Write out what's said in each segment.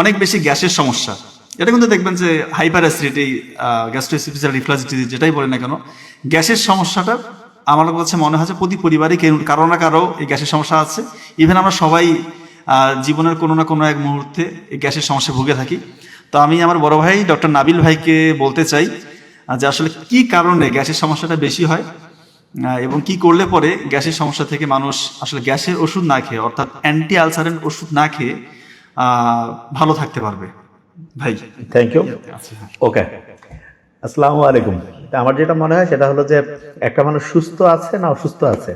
অনেক বেশি গ্যাসের সমস্যা, এটা কিন্তু দেখবেন যে হাইপার অ্যাসিডিটি, গ্যাস্ট্রোএসোফেজিয়াল রিফ্লাক্স ডিজিজ যেটাই বলে না কেন, গ্যাসের সমস্যাটা আমার কাছে মনে হয় যে প্রতি পরিবারে কারো না কারো এই গ্যাসের সমস্যা আছে। ইভেন আমরা সবাই জীবনের কোনো না কোনো এক মুহূর্তে এই গ্যাসের সমস্যা ভুগে থাকি। তো আমি আমার বড় ভাই ডক্টর নাবিল ভাইকে বলতে চাই যে আসলে কি কারণে গ্যাসের সমস্যাটা বেশি হয় এবং কি করলে পরে গ্যাসের সমস্যা থেকে মানুষ আসলে গ্যাসের ওষুধ না খেয়ে, অর্থাৎ অ্যান্টি আলসারেন্ট ওষুধ না খেয়ে ভালো থাকতে পারবে। ভাই থ্যাংক ইউ। ওকে, আসসালামু আলাইকুম। আমার যেটা মনে হয় সেটা হলো যে একটা মানুষ সুস্থ আছে না অসুস্থ আছে,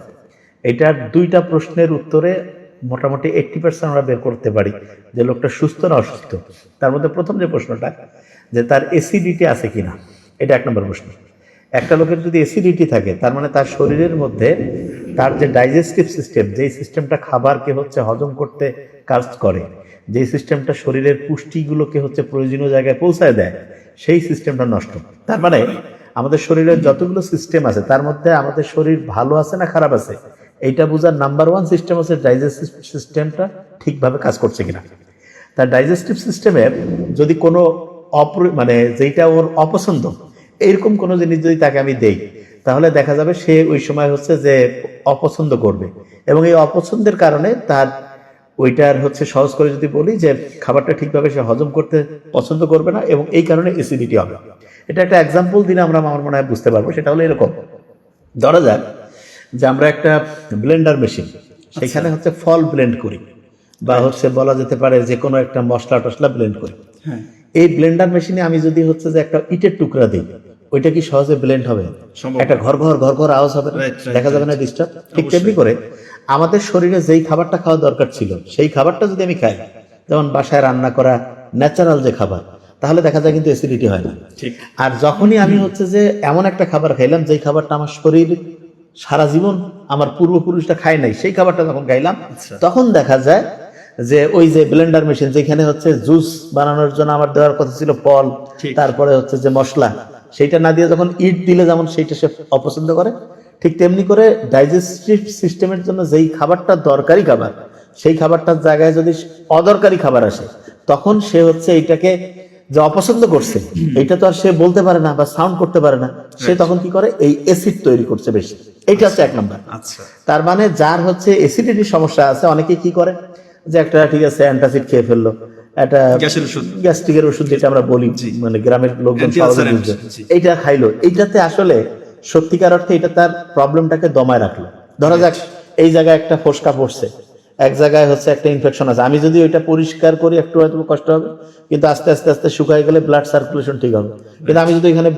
এইটার দুইটা প্রশ্নের উত্তরে মোটামুটি 80% আমরা বের করতে পারি যে লোকটা সুস্থ না অসুস্থ। তার মধ্যে প্রথম যে প্রশ্নটা, যে তার অ্যাসিডিটি আছে কিনা, এটা 1 নম্বর প্রশ্ন। একটা লোকের যদি অ্যাসিডিটি থাকে, তার মানে তার শরীরের মধ্যে তার যে ডাইজেস্টিভ সিস্টেম, যেই সিস্টেমটা খাবারকে হজম করতে কাজ করে, যেই সিস্টেমটা শরীরের পুষ্টিগুলোকে প্রয়োজনীয় জায়গায় পৌঁছায় দেয়, সেই সিস্টেমটা নষ্ট। তার মানে আমাদের শরীরের যতগুলো সিস্টেম আছে তার মধ্যে আমাদের শরীর ভালো আছে না খারাপ আছে, এইটা বোঝার নাম্বার 1 সিস্টেম হচ্ছে ডাইজেস্টিভ সিস্টেমটা ঠিকভাবে কাজ করছে কিনা। তার ডাইজেস্টিভ সিস্টেমে যদি কোনো যেটা ওর অপছন্দ, এইরকম কোনো জিনিস যদি তাকে আমি দেই, তাহলে দেখা যাবে সে ওই সময় যে অপছন্দ করবে, এবং এই অপছন্দের কারণে তার ওইটার সহজ করে যদি বলি যে খাবারটা ঠিকভাবে সে হজম করতে পছন্দ করবে না, এবং এই কারণে অ্যাসিডিটি হবে। এটা একটা এক্সাম্পল দিলে আমরা আমার মনে হয় বুঝতে পারবো। সেটা হলো এরকম, ধরা যাক যে আমরা একটা ব্লেন্ডার মেশিন, সেখানে ফল ব্লেন্ড করি, বা বলা যেতে পারে যে কোনো একটা মশলা টশলা ব্লেন্ড করি। এই ব্লেন্ডার মেশিনে আমি যদি যে একটা ইটের টুকরা দিই, ওইটা কি সহজে ব্লেন্ড হবে? একটা ঘর ঘর আওয়াজ হবে, দেখা যাবে না ডিস্টার্ব? ঠিক তেমনি করে আমাদের শরীরে যেই খাবারটা খাওয়া দরকার ছিল, সেই খাবারটা যদি আমি খাই, যেমন বাসায় রান্না করা ন্যাচারাল যে খাবার, তাহলে দেখা যায় কিন্তু অ্যাসিডিটি হয় না। আর যখনই আমি যে এমন একটা খাবার খাইলাম, যেই খাবারটা আমার শরীর সারা জীবন আমার পূর্বপুরুষটা খায় নাই, সেই খাবারটা যখন খাইলাম, তখন দেখা যায় যে ওই যে ব্লেন্ডার মেশিন, যেখানে জুস বানানোর জন্য আমার দেওয়ার কথা ছিল ফল, তারপরে যে মশলা, সেইটা না দিয়ে যখন ইট দিলে যেমন সেইটা সে অপছন্দ করে, ঠিক তেমনি করে ডাইজেস্টিভ সিস্টেমের জন্য যেই খাবারটা দরকারি খাবার, সেই খাবারটার জায়গায় যদি অদরকারি খাবার আসে, তখন সে এইটাকে যে অপছন্দ করছে, এইটা তো আর সে বলতে পারে না বা সাউন্ড করতে পারে না, সে তখন কি করে, এই অ্যাসিড তৈরি করছে বেশি। এইটা 1 নম্বর। তার মানে যার অ্যাসিডিটির সমস্যা আছে, অনেকে কি করে যে একটা ঠিক আছে অ্যান্টাসিড খেয়ে ফেললো, একটা গ্যাস্ট্রিকের ওষুধ যেটা আমরা বলি, মানে গ্রামের লোকজন এইটা খাইলো, এইটাতে আসলে সত্যিকার অর্থে এটা তার প্রবলেমটাকে দমায় রাখলো। ধরা যাক এই জায়গায় একটা ফোসকা পড়ছে, এক জায়গায় একটা ইনফেকশন আছে, আমি যদি ওইটা পরিষ্কার করি একটু হয়তো কষ্ট হবে, কিন্তু আস্তে আস্তে আস্তে শুকায় গেলে ব্লাড সার্কুলেশন ঠিক হবে। কিন্তু আমি যদি এখানে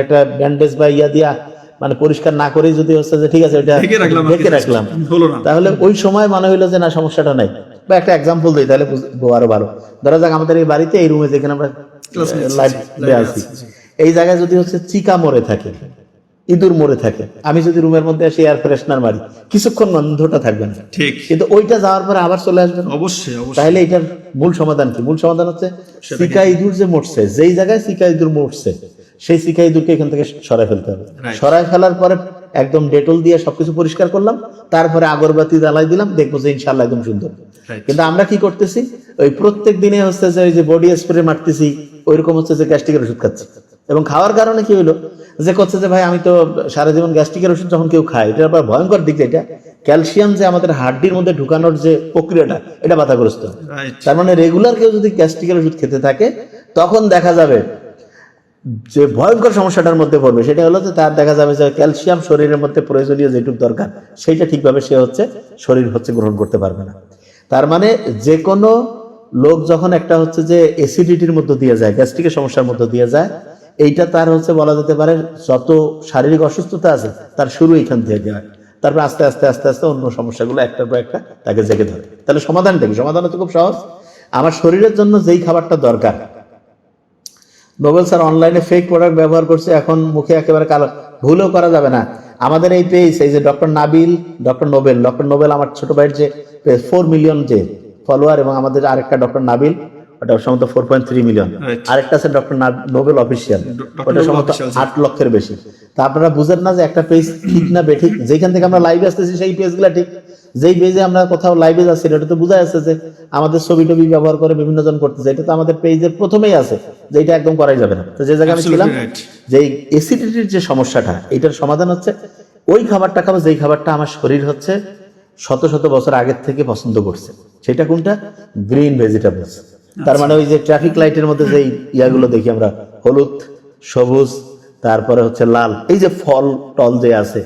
একটা ব্যান্ডেজ বা দিয়া পরিষ্কার না করেই যদি যে ঠিক আছে ওইটা ঢেকে রাখলাম, তাহলে ওই সময় মনে হইলো যে না, সমস্যাটা নাই। বা একটা এক্সাম্পল দিই, তাহলে বুঝবো আরো ভালো। ধরা যাক আমাদের এই বাড়িতে, এই রুমে যেখানে আমরা লাইট আছি, এই জায়গায় যদি চিকা মরে থাকে, ইঁদুর মরে থাকে, আমি যদি রুমের মধ্যে এসে এয়ার ফ্রেশনার মারি, কিছুক্ষণ গন্ধটা থাকবে না, ঠিক, কিন্তু ওইটা যাওয়ার পরে আবার চলে আসবে। অবশ্যই। তাহলে এটার মূল সমাধান কি? মূল সমাধান চিকা ইঁদুর যে মরছে, যেই জায়গায় চিকা ইঁদুর মরছে, সেই চিকা ইঁদুরকে এখান থেকে সরাই ফেলতে হবে। সরাই ফেলার পরে একদম ডেটল দিয়ে সবকিছু পরিষ্কার করলাম, তারপরে আগরবাতি জ্বালাই দিলাম, দেখবো যে ইনশাআল্লাহ একদম সুন্দর। কিন্তু আমরা কি করতেছি, ওই প্রত্যেক দিনে যে ওই যে বডি স্প্রে মারতেছি, ওইরকম যে গ্যাস্ট্রিকের ওষুধ খাচ্ছি, এবং খাওয়ার কারণে কি হইলো, যে করছে যে ভাই আমি তো সারা জীবন গ্যাস্ট্রিকের ওষুধ যখন কেউ খায়, এটার আবার ভয়ঙ্কর দিক, এটা ক্যালসিয়াম যে আমাদের হাড্ডির মধ্যে ঢুকানোর যে প্রক্রিয়াটা, এটা বাধাগ্রস্ত। তার মানে রেগুলার কেউ যদি গ্যাস্ট্রিকের ওষুধ খেতে থাকে, তখন দেখা যাবে যে ভয়ঙ্কর সমস্যাটার মধ্যে পড়বে। সেটা হলো যে তার দেখা যাবে যে ক্যালসিয়াম শরীরের মধ্যে প্রয়োজনীয় যেটুকু দরকার, সেইটা ঠিকভাবে সে শরীর গ্রহণ করতে পারবে না। তার মানে যে কোনো লোক যখন একটা যে অ্যাসিডিটির মধ্যে দিয়ে যায়, গ্যাস্ট্রিকের সমস্যার মধ্যে দিয়ে যায়, এইটা তার বলা যেতে পারে যত শারীরিক অসুস্থতা আছে তার শুরু এখান থেকে হয়। তারপর আস্তে আস্তে আস্তে আস্তে অন্য সমস্যাগুলো একটার পর একটা তাকে জেগে ধরে। তাহলে সমাধানটা কি? সমাধান হচ্ছে খুব সহজ। আমার শরীরের জন্য যেই খাবারটা দরকার, নোবেল স্যার অনলাইনে ফেক প্রোডাক্ট ব্যবহার করছে, এখন মুখে একেবারে কালো, ভুলও করা যাবে না। আমাদের এই পেজ, এই যে ডক্টর নোবেল আমার ছোট ভাইয়ের যে 4 মিলিয়ন যে ফলোয়ার, এবং আমাদের আরেকটা ডক্টর নাবিল, ওটা সম্ভবত 4.3 মিলিয়ন। Right. আরেকটা আছে ডক্টর নোবেল অফিসিয়াল, Dr. ওটা Nobel সম্ভবত Official, 8 লক্ষের বেশি। তা আপনারা বুঝেন না যে একটা পেজ ঠিক না বেঠিক? যেখান থেকে আমরা লাইভে আসতেছি সেই পেজগুলো ঠিক, যেই পেজে আমরা কোথাও লাইভে যাচ্ছি এটা তো বোঝা যাচ্ছে যে আমাদের ছবি টবি ব্যবহার করে বিভিন্ন জন করতেছে, এটা তো আমাদের পেজের প্রথমেই আছে যে এটা একদম করাই যাবে না। তো যে জায়গায় আমি ছিলাম, Absolutely right. যে অ্যাসিডিটির যে সমস্যাটা, এটার সমাধান হচ্ছে ওই খাবারটা খাবো যেই খাবারটা আমার শরীর হচ্ছে শত শত বছর আগের থেকে পছন্দ করছে। সেটা কোনটা? Green vegetables. তার মানে ওই যে ট্রাফিক লাইটের মধ্যে যে ইয়াগুলো দেখি আমরা, হলুদ, সবুজ, তারপরে হচ্ছে লাল, এই যে ফল টল যে আছে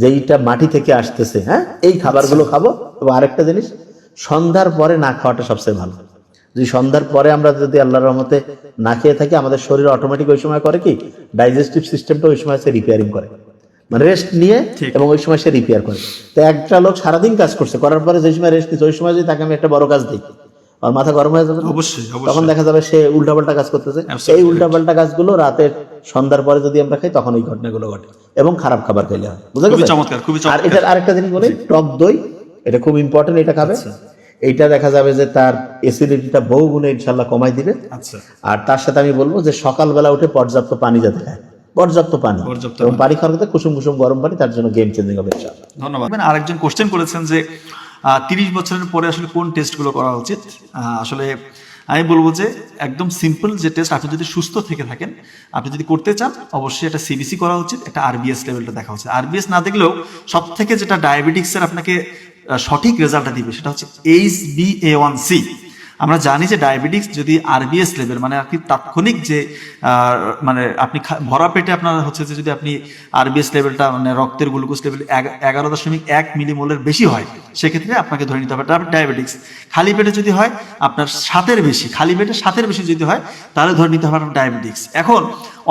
যেইটা মাটি থেকে আসতেছে, হ্যাঁ, এই খাবারগুলো খাবো। এবং আরেকটা জিনিস, সন্ধ্যার পরে না খাওয়াটা সবচেয়ে ভালো। যদি সন্ধ্যার পরে আমরা যদি আল্লাহর রহমতে না খেয়ে থাকি, আমাদের শরীর অটোমেটিক ওই সময় করে কি, ডাইজেস্টিভ সিস্টেমটা ওই সময় সে রিপেয়ারিং করে, মানে রেস্ট নিয়ে, ঠিক। এবং ওই সময় সে রিপেয়ার করে। তো একটা লোক সারাদিন কাজ করছে, করার পরে যে সময় রেস্ট নিচ্ছে ওই সময় যদি তাকে আমি একটা বড় কাজ দিই, আর মাথা গরম হয়ে যাবে না? অবশ্যই, তখন অবশ্যই। দেখা যাবে সে উল্টাপাল্টা কাজ করতেছে। Absolutely এই উল্টাপাল্টা কাজগুলো রাতের সন্ধ্যার পরে যদি আমরা খাই তখন এই ঘটনাগুলো ঘটে, এবং খারাপ খাবার খেলে হয়। বুঝা খুবই গেছে? চমৎকার, খুবই আর চমৎকার। এটার আরেকটা জিনিস বলি, টক দই, এটা খুব ইম্পর্টেন্ট, এটা খাবে। এইটা দেখা যাবে যে তার অ্যাসিডিটিটা বহু গুণে ইনশাল্লাহ কমাই দিবে। আচ্ছা, আর তার সাথে আমি বলবো যে সকালবেলা উঠে পর্যাপ্ত পানি যাতে খায়, পর্যাপ্ত পানি, পর্যাপ্ত এবং পানি খাওয়ার কথা কুসুম কুসুম গরম পানি, তার জন্য গেম চেঞ্জিং হবে ইনশাআল্লাহ। ধন্যবাদ। আরেকজন কোশ্চেন করেছেন যে 30 বছরের পরে আসলে কোন টেস্টগুলো করা উচিত। আসলে আমি বলবো যে একদম সিম্পল যে টেস্ট, আপনি যদি সুস্থ থেকে থাকেন, আপনি যদি করতে চান, অবশ্যই একটা সিবিসি করা উচিত, একটা আরবিএস লেভেলটা দেখা উচিত। আরবিএস না দেখলেও সব থেকে যেটা ডায়াবেটিক্সের আপনাকে সঠিক রেজাল্টটা দিবে সেটা হচ্ছে HbA1c। আমরা জানি যে ডায়াবেটিক্স যদি আরবিএস লেভেল, মানে আপনি তাৎক্ষণিক যে মানে আপনি ভরা পেটে আপনার হচ্ছে যে যদি আপনি আরবিএস লেভেলটা, মানে রক্তের গ্লুকোজ লেভেল 11.1 মিলিমোলের বেশি হয়, সেক্ষেত্রে আপনাকে ধরে নিতে হবে ডায়াবেটিক্স। খালি পেটে যদি হয় আপনার 7-এর বেশি, খালি পেটে 7-এর বেশি যদি হয়, তাহলে ধরে নিতে হবে আপনার ডায়াবেটিক্স। এখন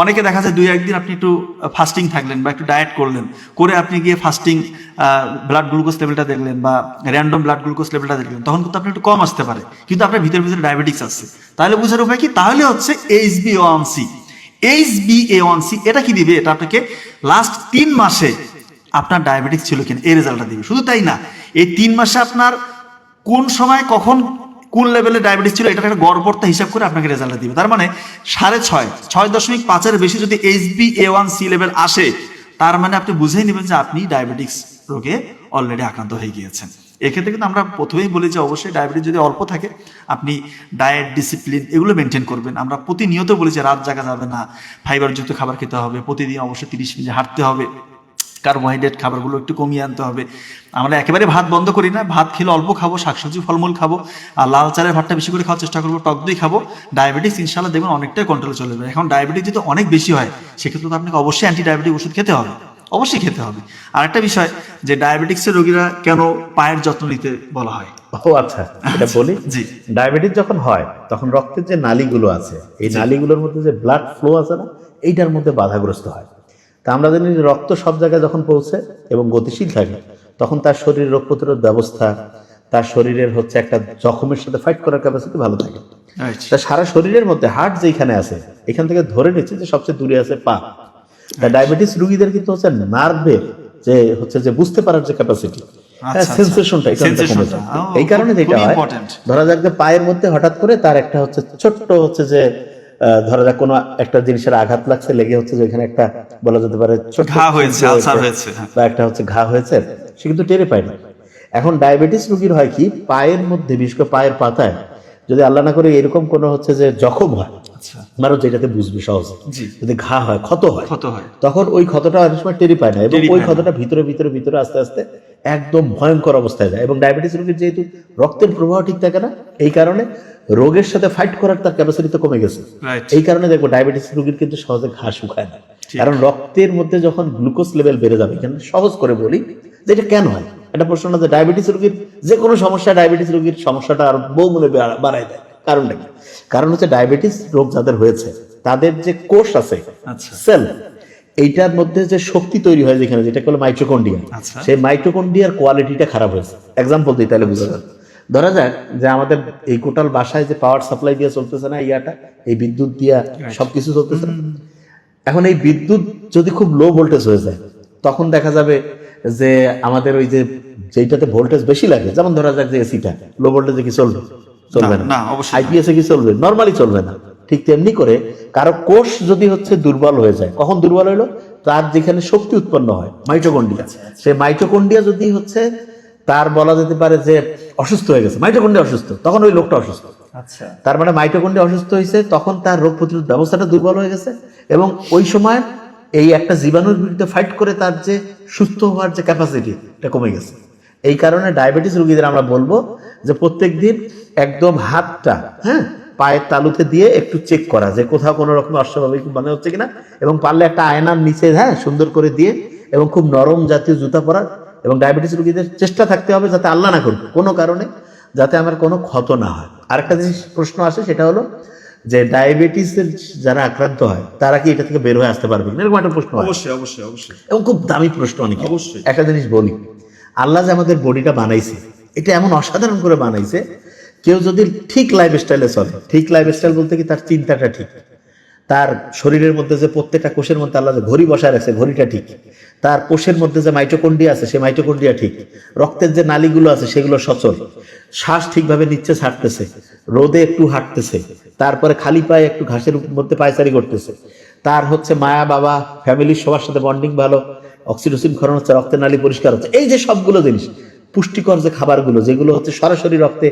অনেকে দেখা যায় 2-1 দিন আপনি একটু ফাস্টিং থাকলেন বা একটু ডায়েট করলেন, করে আপনি গিয়ে ফাস্টিং ব্লাড গ্লুকোজ লেভেলটা দেখলেন বা র্যান্ডম ব্লাড গ্লুকোজ লেভেলটা দেখলেন, তখন কিন্তু আপনি একটু কম আসতে পারে, কিন্তু আপনার ভিতরে ভিতরে ডায়াবেটিক্স আছে। তাহলে বোঝার উপায় কি? তাহলে হচ্ছে HbA1c। HbA1c এটা কি দিবে? এটা আপনাকে লাস্ট 3 মাসে আপনার ডায়াবেটিক্স ছিল কিনা এই রেজাল্টটা দিবে। শুধু তাই না, এই 3 মাসে আপনার কোন সময় কখন কোন লেভেলে ডায়াবেটিস ছিল এটা একটা গড়পড়তা হিসাব করে আপনাকে রেজাল্ট দিবে। তার মানে 6.5, 6.5-এর বেশি যদি HbA1c লেভেল আসে, তার মানে আপনি বুঝেই নেবেন যে আপনি ডায়াবেটিক্স রোগে অলরেডি আক্রান্ত হয়ে গিয়েছেন। এক্ষেত্রে কিন্তু আমরা প্রথমেই বলি যে অবশ্যই ডায়াবেটিস যদি অল্প থাকে, আপনি ডায়েট ডিসিপ্লিন এগুলো মেনটেন করবেন। আমরা প্রতিনিয়ত বলি যে রাত জাগা যাবে না, ফাইবারযুক্ত খাবার খেতে হবে, প্রতিদিন অবশ্যই 30 মিনিট হাঁটতে হবে, কার্বোহাইড্রেট খাবারগুলো একটু কমিয়ে আনতে হবে। আমরা একেবারে ভাত বন্ধ করি না, ভাত খেলে অল্প খাবো, শাকসবজি ফলমূল খাবো, আর লাল চালের ভাতটা বেশি করে খাওয়ার চেষ্টা করবো, টক দই খাবো। ডায়াবেটিস ইনশাল্লাহ দেখবেন অনেকটাই কন্ট্রোলে চলে যাবে। এখন ডায়াবেটিস যদি অনেক বেশি হয়, সেক্ষেত্রে তো আপনাকে অবশ্যই অ্যান্টি ডায়াবেটিক ওষুধ খেতে হবে, অবশ্যই খেতে হবে। আর একটা বিষয়, যে ডায়াবেটিক্সের রোগীরা কেন পায়ের যত্ন নিতে বলা হয়? ও আচ্ছা, এটা বলি। জি। ডায়াবেটিস যখন হয় তখন রক্তের যে নালীগুলো আছে, এই নালীগুলোর মধ্যে যে ব্লাড ফ্লো আছে না, এইটার মধ্যে বাধাগ্রস্ত হয়। তা আমরা জানি যে রক্ত সব জায়গায় যখন পৌঁছে এবং গতিশীল থাকে, তখন তার শরীরের রোগ প্রতিরোধ ব্যবস্থা, তার শরীরের হচ্ছে একটা জখমের সাথে ফাইট করার ক্যাপাসিটি ভালো থাকে। তা সারা শরীরের মধ্যে হার্ট যেখানে আছে, এখান থেকে ধরে নিচ্ছে যে সবচেয়ে দূরে আছে পা। তা ডায়াবেটিস রোগীদের কিন্তু হচ্ছে নার্ভের যে হচ্ছে যে বুঝতে পারার যে ক্যাপাসিটি, সেন্সেশনটা এটা কমে যায়। এই কারণে যেটা হয়, ধরা যাক যে পায়ের মধ্যে হঠাৎ করে তার একটা হচ্ছে ছোট্ট হচ্ছে যে ধরা যাক কোনো একটা জিনিসের আঘাত লাগছে, লেগে হচ্ছে যে এখানে একটা বলা যেতে পারে ছোট ঘা হয়েছে, আলসার হয়েছে, বা একটা হচ্ছে ঘা হয়েছে, সে কিন্তু টেরে পায় না। এখন ডায়াবেটিস রোগীর হয় কি, পায়ের মধ্যে বিশেষ করে পায়ের পাতায় যদি আল্লাহ না করে এরকম কোনো হচ্ছে যে জখম হয়, মানুষ যেটাতে বুঝবে সহজে, যদি ঘা হয়, ক্ষত হয়, তখন ওই ক্ষতটা অনেক সময় টেরি পায় না, এবং ওই ক্ষতটা ভিতরে ভিতরে ভিতরে আস্তে আস্তে একদম ভয়ঙ্কর অবস্থায় যায়। এবং ডায়াবেটিস রোগীর যেহেতু রক্তের প্রবাহ ঠিক থাকে না, এই কারণে রোগের সাথে ফাইট করার তার ক্যাপাসিটি তো কমে গেছে। এই কারণে দেখবো ডায়াবেটিস রোগীর কিন্তু সহজে ঘা শুকায় না, কারণ রক্তের মধ্যে যখন গ্লুকোজ লেভেল বেড়ে যাবে। এখানে সহজ করে বলি যে এটা কেন হয়, একটা প্রশ্ন না, যে ডায়াবেটিস রোগীর যে কোনো সমস্যা ডায়াবেটিস রোগীর সমস্যাটা আর বহুগুণে বাড়ায় দেয়। কারণটা কি? কারণ হচ্ছে ডায়াবেটিস রোগ যাদের হয়েছে তাদের যে কোষ আছে, সেল, এইটার মধ্যে যে শক্তি তৈরি হয় যেখানে, যেটা হলো মাইটোকন্ড্রিয়া, সেই মাইটোকন্ড্রিয়ার কোয়ালিটিটা খারাপ হয়েছে। এক্সাম্পল দিই তাহলে বুঝা যাবে। ধরা যাক যে আমাদের এই টোটাল বাসায় যে পাওয়ার সাপ্লাই দিয়ে চলতেছে না, ইয়াটা এই বিদ্যুৎ দিয়া সবকিছু চলতেছে না, এখন এই বিদ্যুৎ যদি খুব লো ভোল্টেজ হয়ে যায়, তখন দেখা যাবে যে আমাদের ওই যে যেটাতে ভোল্টেজ বেশি লাগে, যেমন ধরা যাক যে এসিটা লো ভোল্টেজে কি চলবে? চলবে না। না, অবশ্যই না। আইপিএস এ কি চলবে? নরমালি চলবে না। ঠিক তেমনি করে কারো কোষ যদি হচ্ছে দুর্বল হয়ে যায়, কখন দুর্বল হইলো? তার যেখানে শক্তি উৎপন্ন হয় মাইটোকন্ড্রিয়া, সেই মাইটোকন্ড্রিয়া যদি হচ্ছে তার বলা যেতে পারে যে অসুস্থ হয়ে গেছে, মাইটোকন্ড্রিয়া অসুস্থ, তখন ওই লোকটা অসুস্থ। আচ্ছা, তার মানে মাইটোকন্ড্রিয়া অসুস্থ হয়েছে, তখন তার রোগ প্রতিরোধ ব্যবস্থাটা দুর্বল হয়ে গেছে, এবং ওই সময় এই একটা জীবাণুর বিরুদ্ধে ফাইট করে তার যে সুস্থ হওয়ার যে ক্যাপাসিটি এটা কমে গেছে। এই কারণে ডায়াবেটিস রোগীদের আমরা বলবো যে প্রত্যেক দিন একদম হাতটা পায়ের তালুতে দিয়ে একটু চেক করা যে কোথাও কোনো রকম অস্বাভাবিক মনে হচ্ছে কিনা, এবং পারলে একটা আয়নার নিচে সুন্দর করে দিয়ে এবং খুব নরম জাতীয় জুতা পরার। এবং ডায়াবেটিস রোগীদের চেষ্টা থাকতে হবে যাতে আল্লাহ না করুক কোনো কারণে যাতে আমার কোনো ক্ষত না হয়। আরেকটা জিনিস প্রশ্ন আসে, সেটা হলো যে ডায়াবেটিসের যারা আক্রান্ত হয় তারা কি এটা থেকে বের হয়ে আসতে পারবে কিনা, এরকম একটা প্রশ্ন হয়। অবশ্যই অবশ্যই অবশ্যই এবং খুব দামি প্রশ্ন অনেক। অবশ্যই। একটা জিনিস বলি, আল্লাহ যে আমাদের বডিটা বানাইছে এটা এমন অসাধারণ করে বানাইছে, কেউ যদি ঠিক লাইফস্টাইলে চলে, ঠিক লাইফস্টাইল বলতে কি তার চিন্তাটা ঠিক, তার শরীরের মধ্যে যে প্রত্যেকটা কোষের মধ্যে আল্লাহ যে ঘড়ি বসায় রাখছে ঘড়িটা ঠিক, তার কোষের মধ্যে যে মাইটোকন্ড্রিয়া আছে সেই মাইটোকন্ড্রিয়া ঠিক, রক্তের যে নালীগুলো আছে সেগুলো সচল, শ্বাস ঠিকভাবে নিচ্ছে ছাড়তেছে, রোদে একটু হাঁটতেছে, তারপরে খালি পায়ে একটু ঘাসের মধ্যে পায়চারি করতেছে, তার হচ্ছে মায়া বাবা ফ্যামিলির সবার সাথে বন্ডিং ভালো, অক্সিটোসিন ক্ষরণ হচ্ছে, রক্তের নালী পরিষ্কার হচ্ছে, এই যে সবগুলো জিনিস, পুষ্টিকর যে খাবারগুলো যেগুলো হচ্ছে সরাসরি রক্তে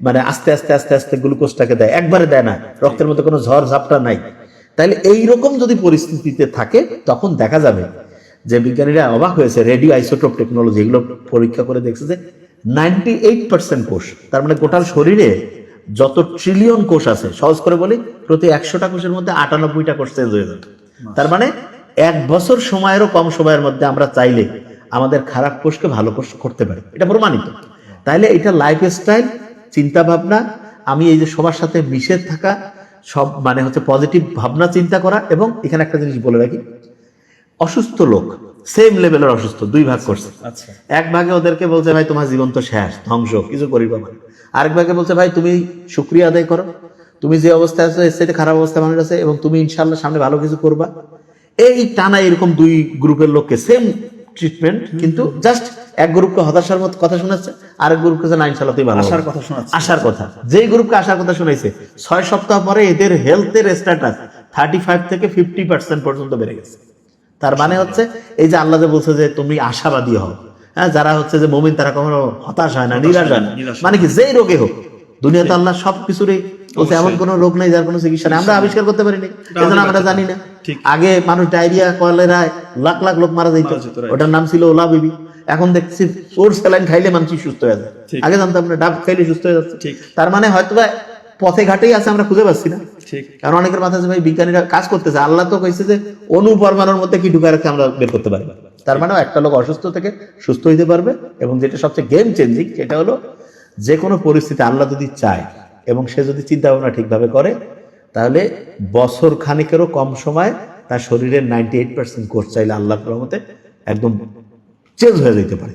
মানে আস্তে আস্তে আস্তে আস্তে গ্লুকোজটাকে দেয়, একবারে দেয় না, রক্তের মধ্যে কোনো ঝড় ঝাপটা নাই, তাহলে এইরকম যদি পরিস্থিতিতে থাকে তখন দেখা যাবে যে বিজ্ঞানীরা অবাক হয়েছে, রেডিও আইসোটোপ টেকনোলজি এগুলো পরীক্ষা করে দেখছে যে 98% কোষ, তার মানে গোটাল শরীরে যত ট্রিলিয়ন কোষ আছে, সহজ করে বলি প্রতি 100টা কোষের মধ্যে 98টা কোষ চেঞ্জ হয়ে যাবে। তার মানে 1 বছর সময়েরও কম সময়ের মধ্যে আমরা চাইলে আমাদের খারাপ কোষকে ভালো কোষ করতে পারি, এটা প্রমাণিত। তাইলে এটা লাইফস্টাইল, চিন্তা ভাবনা, আমি এই যে সবার সাথে মিশে থাকা, সব মানে হচ্ছে পজিটিভ ভাবনা চিন্তা করা। এবং এখানে একটা জিনিস বলে রাখি, অসুস্থ লোক সেম লেভেলের অসুস্থ দুই ভাগ করছে। আচ্ছা, এক ভাগে ওদেরকে বলছে ভাই তোমার জীবন তো শেষ, ধ্বংস, কিছু করিবা না। আরেক ভাগে বলছে ভাই তুমি শুকরিয়া আদায় করো, তুমি যে অবস্থায় আছো এর চাইতে খারাপ অবস্থা মানুষ আছে এবং তুমি ইনশাল্লাহ সামনে ভালো কিছু করবা। এই টানা এরকম দুই গ্রুপের লোককে সেম ট্রিটমেন্ট, কিন্তু জাস্ট এক গ্রুপকে হতাশার মতো কথা শোনাচ্ছে, আরেক গ্রুপকে না ইনশাল্লাহ তুই ভালো আশার হবে। কথা শোনাচ্ছে। আশার কথা, যেই গ্রুপকে আশার কথা শুনাইছে 6 সপ্তাহ পরে এদের হেলথের স্ট্যাটাস 35 থেকে 50% পর্যন্ত বেড়ে গেছে। তার মানে হচ্ছে এই যে আল্লাহ যে বলছে যে তুমি আশাবাদী হও, যারা হচ্ছে যে মুমিন তারা কখনো হতাশ হয় না, নিরাশ হয় না। মানে কি যেই রোগে হোক, দুনিয়াতে আল্লাহ সবকিছুরই বলছে এমন কোন রোগ নেই যার কোনো চিকিৎসা নেই, আমরা আবিষ্কার করতে পারিনি, এজন্য আমরা জানি না। আগে মানুষ ডায়রিয়া কলেরায় লাখ লাখ লোক মারা যেত, ওটার নাম ছিল ওলা বিবি। এখন দেখছি ওর স্যালাইন খাইলে মানুষ সুস্থ হয়ে যায়, আগে জানতাম না ডাব খাইলে সুস্থ হয়ে যাচ্ছে। তার মানে হয়তো পথে ঘাটেই আছে, আমরা খুঁজে পাচ্ছি না। কারণ অনেকের মাথায় ভাই বিজ্ঞানীরা কাজ করতেছে, আল্লাহ তো কইছে যে অণু পরমাণুর মধ্যে কি ঢুকে রাখছে আমরা বের করতে পারি। তার মানে একটা লোক অসুস্থ থেকে সুস্থ হইতে পারবে। এবং যেটা সবচেয়ে গেম চেঞ্জিং সেটা হলো যে কোনো পরিস্থিতি আল্লাহ যদি চায় এবং সে যদি চিন্তা ভাবনা ঠিকভাবে করে, তাহলে বছর খানিকেরও কম সময় তার শরীরের 98% কোষ চাইলে আল্লাহর রহমতে একদম চেঞ্জ হয়ে যেতে পারে।